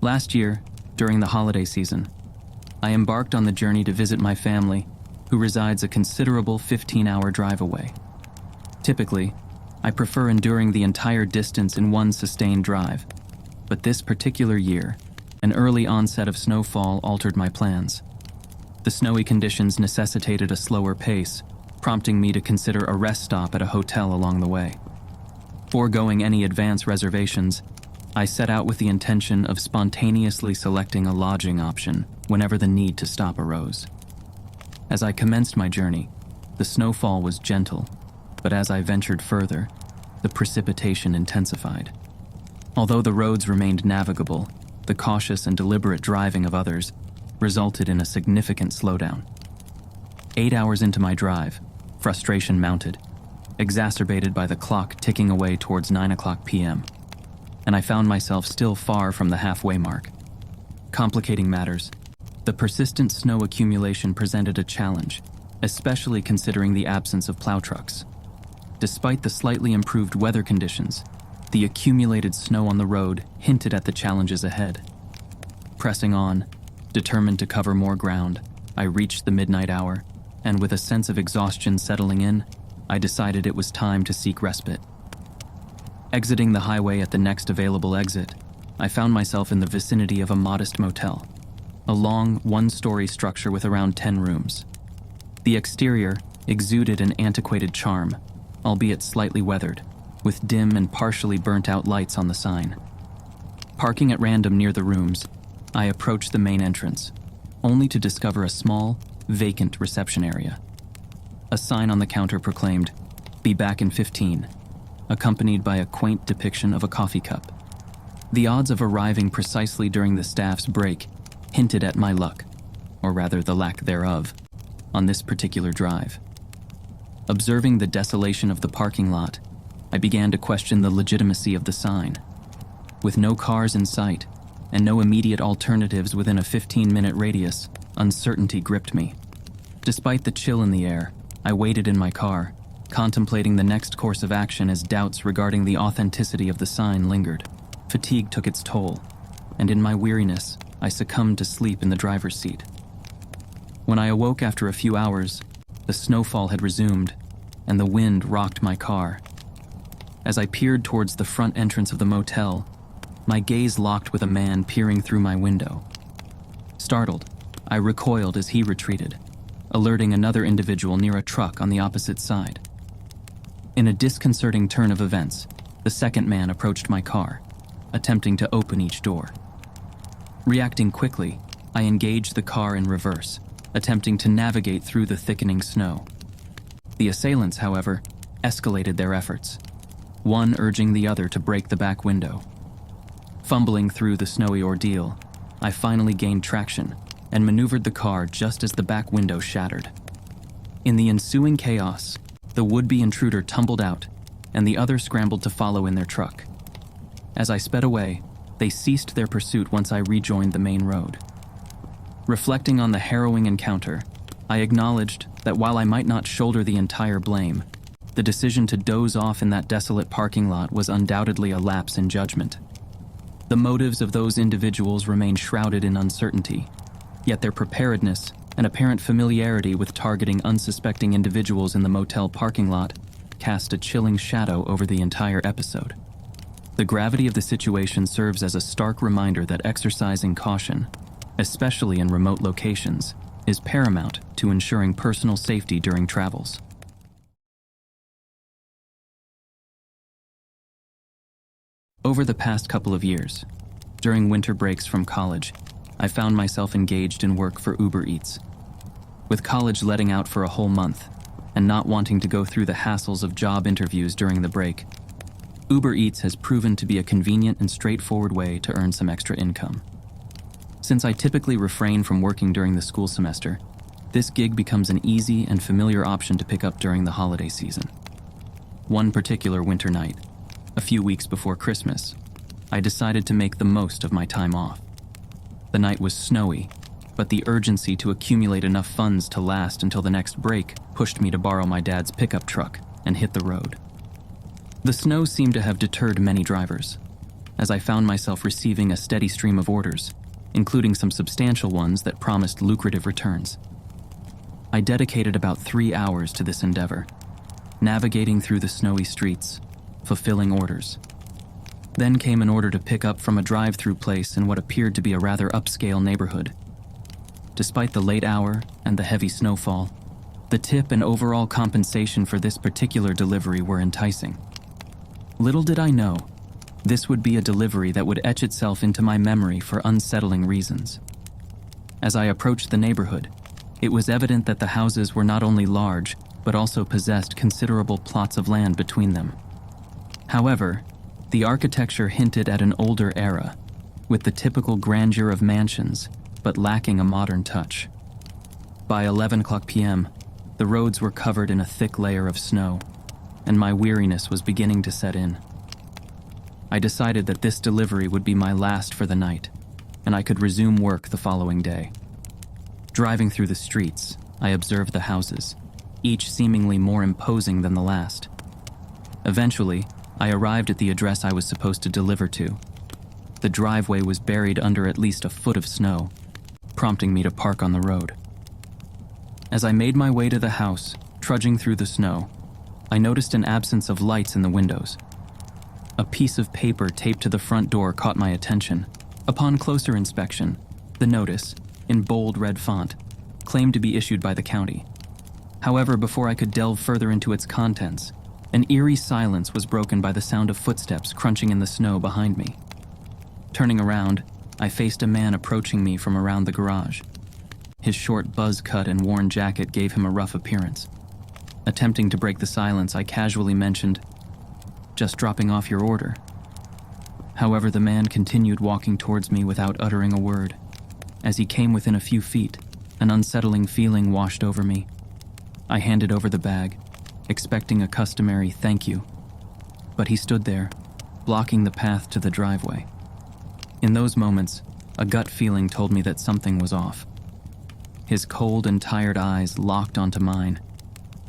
Last year, during the holiday season, I embarked on the journey to visit my family, who resides a considerable 15-hour drive away. Typically, I prefer enduring the entire distance in one sustained drive, but this particular year, an early onset of snowfall altered my plans. The snowy conditions necessitated a slower pace, prompting me to consider a rest stop at a hotel along the way. Foregoing any advance reservations, I set out with the intention of spontaneously selecting a lodging option whenever the need to stop arose. As I commenced my journey, the snowfall was gentle, but as I ventured further, the precipitation intensified. Although the roads remained navigable, the cautious and deliberate driving of others resulted in a significant slowdown. 8 hours into my drive, frustration mounted, exacerbated by the clock ticking away towards 9 p.m., and I found myself still far from the halfway mark. Complicating matters, the persistent snow accumulation presented a challenge, especially considering the absence of plow trucks. Despite the slightly improved weather conditions, the accumulated snow on the road hinted at the challenges ahead. Pressing on, determined to cover more ground, I reached the midnight hour, and with a sense of exhaustion settling in, I decided it was time to seek respite. Exiting the highway at the next available exit, I found myself in the vicinity of a modest motel, a long, one-story structure with around 10 rooms. The exterior exuded an antiquated charm, albeit slightly weathered, with dim and partially burnt-out lights on the sign. Parking at random near the rooms, I approached the main entrance, only to discover a small, vacant reception area. A sign on the counter proclaimed, "Be back in 15," accompanied by a quaint depiction of a coffee cup. The odds of arriving precisely during the staff's break hinted at my luck, or rather the lack thereof, on this particular drive. Observing the desolation of the parking lot, I began to question the legitimacy of the sign. With no cars in sight, and no immediate alternatives within a 15-minute radius, uncertainty gripped me. Despite the chill in the air, I waited in my car, contemplating the next course of action as doubts regarding the authenticity of the sign lingered. Fatigue took its toll, and in my weariness, I succumbed to sleep in the driver's seat. When I awoke after a few hours, the snowfall had resumed, and the wind rocked my car. As I peered towards the front entrance of the motel, my gaze locked with a man peering through my window. Startled, I recoiled as he retreated, alerting another individual near a truck on the opposite side. In a disconcerting turn of events, the second man approached my car, attempting to open each door. Reacting quickly, I engaged the car in reverse, attempting to navigate through the thickening snow. The assailants, however, escalated their efforts, one urging the other to break the back window. Fumbling through the snowy ordeal, I finally gained traction and maneuvered the car just as the back window shattered. In the ensuing chaos, the would-be intruder tumbled out, and the other scrambled to follow in their truck. As I sped away, they ceased their pursuit once I rejoined the main road. Reflecting on the harrowing encounter, I acknowledged that while I might not shoulder the entire blame, the decision to doze off in that desolate parking lot was undoubtedly a lapse in judgment. The motives of those individuals remain shrouded in uncertainty, yet their preparedness and apparent familiarity with targeting unsuspecting individuals in the motel parking lot cast a chilling shadow over the entire episode. The gravity of the situation serves as a stark reminder that exercising caution, especially in remote locations, is paramount to ensuring personal safety during travels. Over the past couple of years, during winter breaks from college, I found myself engaged in work for Uber Eats. With college letting out for a whole month, and not wanting to go through the hassles of job interviews during the break, Uber Eats has proven to be a convenient and straightforward way to earn some extra income. Since I typically refrain from working during the school semester, this gig becomes an easy and familiar option to pick up during the holiday season. One particular winter night, a few weeks before Christmas, I decided to make the most of my time off. The night was snowy, but the urgency to accumulate enough funds to last until the next break pushed me to borrow my dad's pickup truck and hit the road. The snow seemed to have deterred many drivers. as I found myself receiving a steady stream of orders, including some substantial ones that promised lucrative returns. I dedicated about 3 hours to this endeavor, navigating through the snowy streets, fulfilling orders. Then came an order to pick up from a drive-through place in what appeared to be a rather upscale neighborhood. Despite the late hour and the heavy snowfall, the tip and overall compensation for this particular delivery were enticing. Little did I know, this would be a delivery that would etch itself into my memory for unsettling reasons. As I approached the neighborhood, it was evident that the houses were not only large, but also possessed considerable plots of land between them. However, the architecture hinted at an older era, with the typical grandeur of mansions, but lacking a modern touch. By 11 p.m., the roads were covered in a thick layer of snow, and my weariness was beginning to set in. I decided that this delivery would be my last for the night, and I could resume work the following day. Driving through the streets, I observed the houses, each seemingly more imposing than the last. Eventually, I arrived at the address I was supposed to deliver to. The driveway was buried under at least a foot of snow, prompting me to park on the road. As I made my way to the house, trudging through the snow, I noticed an absence of lights in the windows. A piece of paper taped to the front door caught my attention. Upon closer inspection, the notice, in bold red font, claimed to be issued by the county. However, before I could delve further into its contents, an eerie silence was broken by the sound of footsteps crunching in the snow behind me. Turning around, I faced a man approaching me from around the garage. His short buzz cut and worn jacket gave him a rough appearance. Attempting to break the silence, I casually mentioned, "Just dropping off your order." However, the man continued walking towards me without uttering a word. As he came within a few feet, an unsettling feeling washed over me. I handed over the bag, expecting a customary thank you, but he stood there, blocking the path to the driveway. In those moments, a gut feeling told me that something was off. His cold and tired eyes locked onto mine,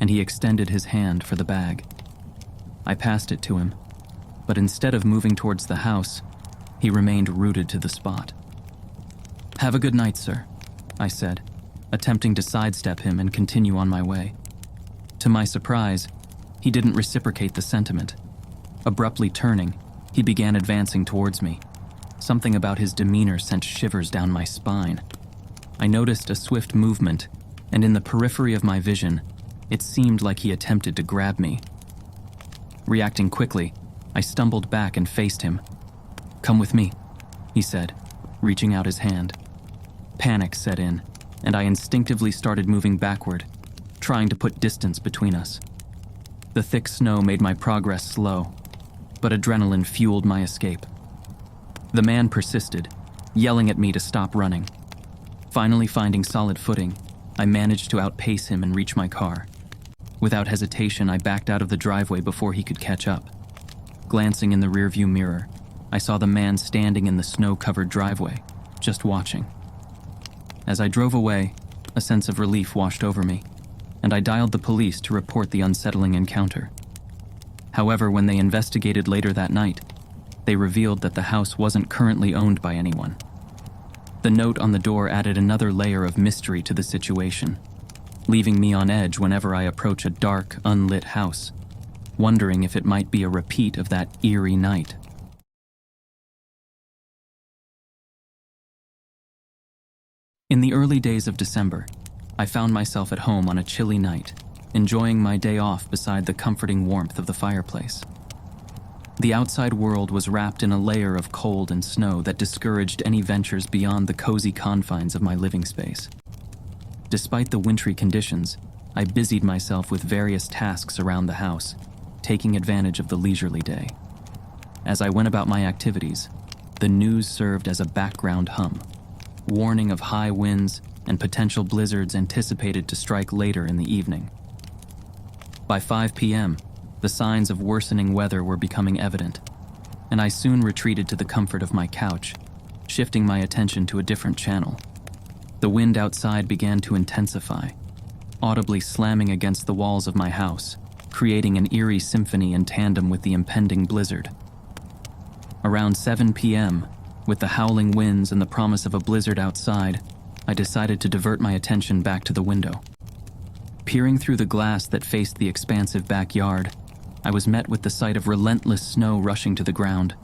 and he extended his hand for the bag. I passed it to him, but instead of moving towards the house, he remained rooted to the spot. "Have a good night, sir," I said, attempting to sidestep him and continue on my way. To my surprise, he didn't reciprocate the sentiment. Abruptly turning, he began advancing towards me. Something about his demeanor sent shivers down my spine. I noticed a swift movement, and in the periphery of my vision, it seemed like he attempted to grab me. Reacting quickly, I stumbled back and faced him. "Come with me," he said, reaching out his hand. Panic set in, and I instinctively started moving backward, trying to put distance between us. The thick snow made my progress slow, but adrenaline fueled my escape. The man persisted, yelling at me to stop running. Finally finding solid footing, I managed to outpace him and reach my car. Without hesitation, I backed out of the driveway before he could catch up. Glancing in the rearview mirror, I saw the man standing in the snow-covered driveway, just watching. As I drove away, a sense of relief washed over me, and I dialed the police to report the unsettling encounter. However, when they investigated later that night, they revealed that the house wasn't currently owned by anyone. The note on the door added another layer of mystery to the situation, leaving me on edge whenever I approach a dark, unlit house, wondering if it might be a repeat of that eerie night. In the early days of December, I found myself at home on a chilly night, enjoying my day off beside the comforting warmth of the fireplace. The outside world was wrapped in a layer of cold and snow that discouraged any ventures beyond the cozy confines of my living space. Despite the wintry conditions, I busied myself with various tasks around the house, taking advantage of the leisurely day. As I went about my activities, the news served as a background hum, warning of high winds and potential blizzards anticipated to strike later in the evening. By 5 p.m., the signs of worsening weather were becoming evident, and I soon retreated to the comfort of my couch, shifting my attention to a different channel. The wind outside began to intensify, audibly slamming against the walls of my house, creating an eerie symphony in tandem with the impending blizzard. Around 7 p.m., with the howling winds and the promise of a blizzard outside, I decided to divert my attention back to the window. Peering through the glass that faced the expansive backyard, I was met with the sight of relentless snow rushing to the ground,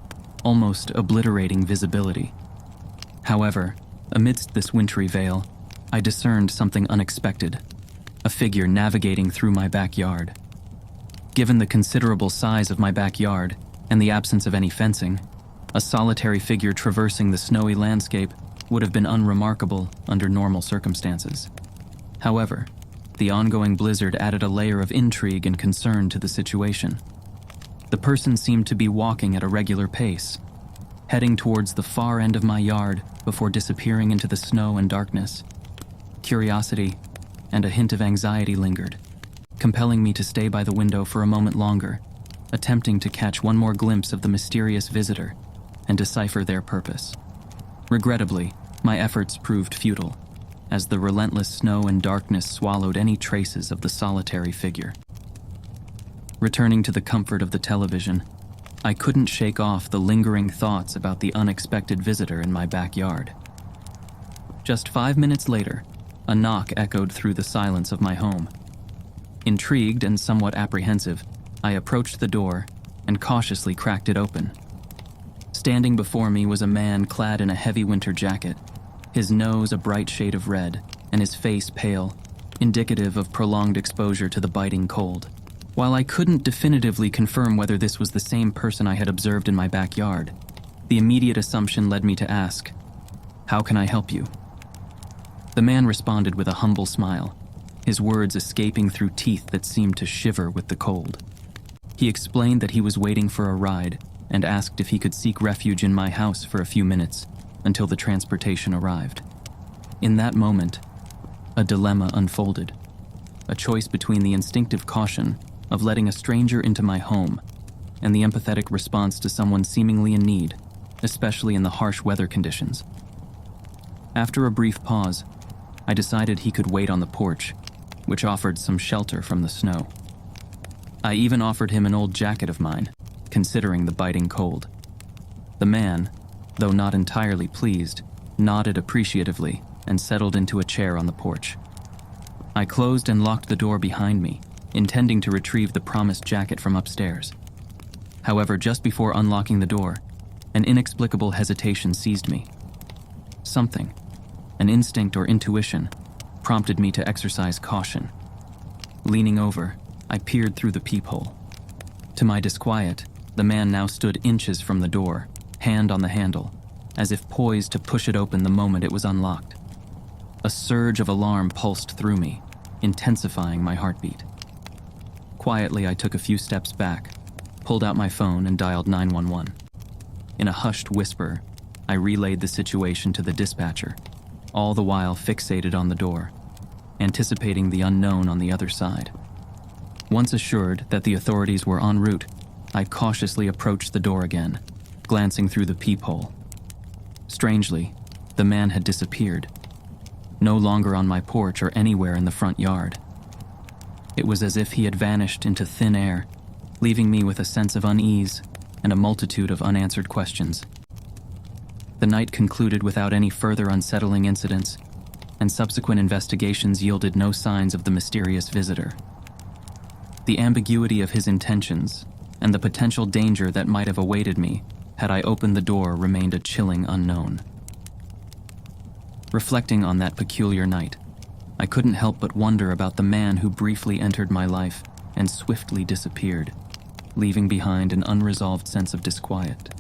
almost obliterating visibility. However, amidst this wintry veil, I discerned something unexpected, a figure navigating through my backyard. Given the considerable size of my backyard and the absence of any fencing, a solitary figure traversing the snowy landscape would have been unremarkable under normal circumstances. However, the ongoing blizzard added a layer of intrigue and concern to the situation. The person seemed to be walking at a regular pace, heading towards the far end of my yard before disappearing into the snow and darkness. Curiosity and a hint of anxiety lingered, compelling me to stay by the window for a moment longer, attempting to catch one more glimpse of the mysterious visitor and decipher their purpose. Regrettably, my efforts proved futile, as the relentless snow and darkness swallowed any traces of the solitary figure. Returning to the comfort of the television, I couldn't shake off the lingering thoughts about the unexpected visitor in my backyard. Just 5 minutes later, a knock echoed through the silence of my home. Intrigued and somewhat apprehensive, I approached the door and cautiously cracked it open. Standing before me was a man clad in a heavy winter jacket, his nose a bright shade of red, and his face pale, indicative of prolonged exposure to the biting cold. While I couldn't definitively confirm whether this was the same person I had observed in my backyard, the immediate assumption led me to ask, "How can I help you?" The man responded with a humble smile, his words escaping through teeth that seemed to shiver with the cold. He explained that he was waiting for a ride and asked if he could seek refuge in my house for a few minutes until the transportation arrived. In that moment, a dilemma unfolded, a choice between the instinctive caution of letting a stranger into my home and the empathetic response to someone seemingly in need, especially in the harsh weather conditions. After a brief pause, I decided he could wait on the porch, which offered some shelter from the snow. I even offered him an old jacket of mine, considering the biting cold. The man, though not entirely pleased, nodded appreciatively and settled into a chair on the porch. I closed and locked the door behind me, intending to retrieve the promised jacket from upstairs. However, just before unlocking the door, an inexplicable hesitation seized me. Something, an instinct or intuition, prompted me to exercise caution. Leaning over, I peered through the peephole. To my disquiet, the man now stood inches from the door, hand on the handle, as if poised to push it open the moment it was unlocked. A surge of alarm pulsed through me, intensifying my heartbeat. Quietly, I took a few steps back, pulled out my phone and dialed 911. In a hushed whisper, I relayed the situation to the dispatcher, all the while fixated on the door, anticipating the unknown on the other side. Once assured that the authorities were en route, I cautiously approached the door again, glancing through the peephole. Strangely, the man had disappeared, no longer on my porch or anywhere in the front yard. It was as if he had vanished into thin air, leaving me with a sense of unease and a multitude of unanswered questions. The night concluded without any further unsettling incidents, and subsequent investigations yielded no signs of the mysterious visitor. The ambiguity of his intentions and the potential danger that might have awaited me had I opened the door remained a chilling unknown. Reflecting on that peculiar night, I couldn't help but wonder about the man who briefly entered my life and swiftly disappeared, leaving behind an unresolved sense of disquiet.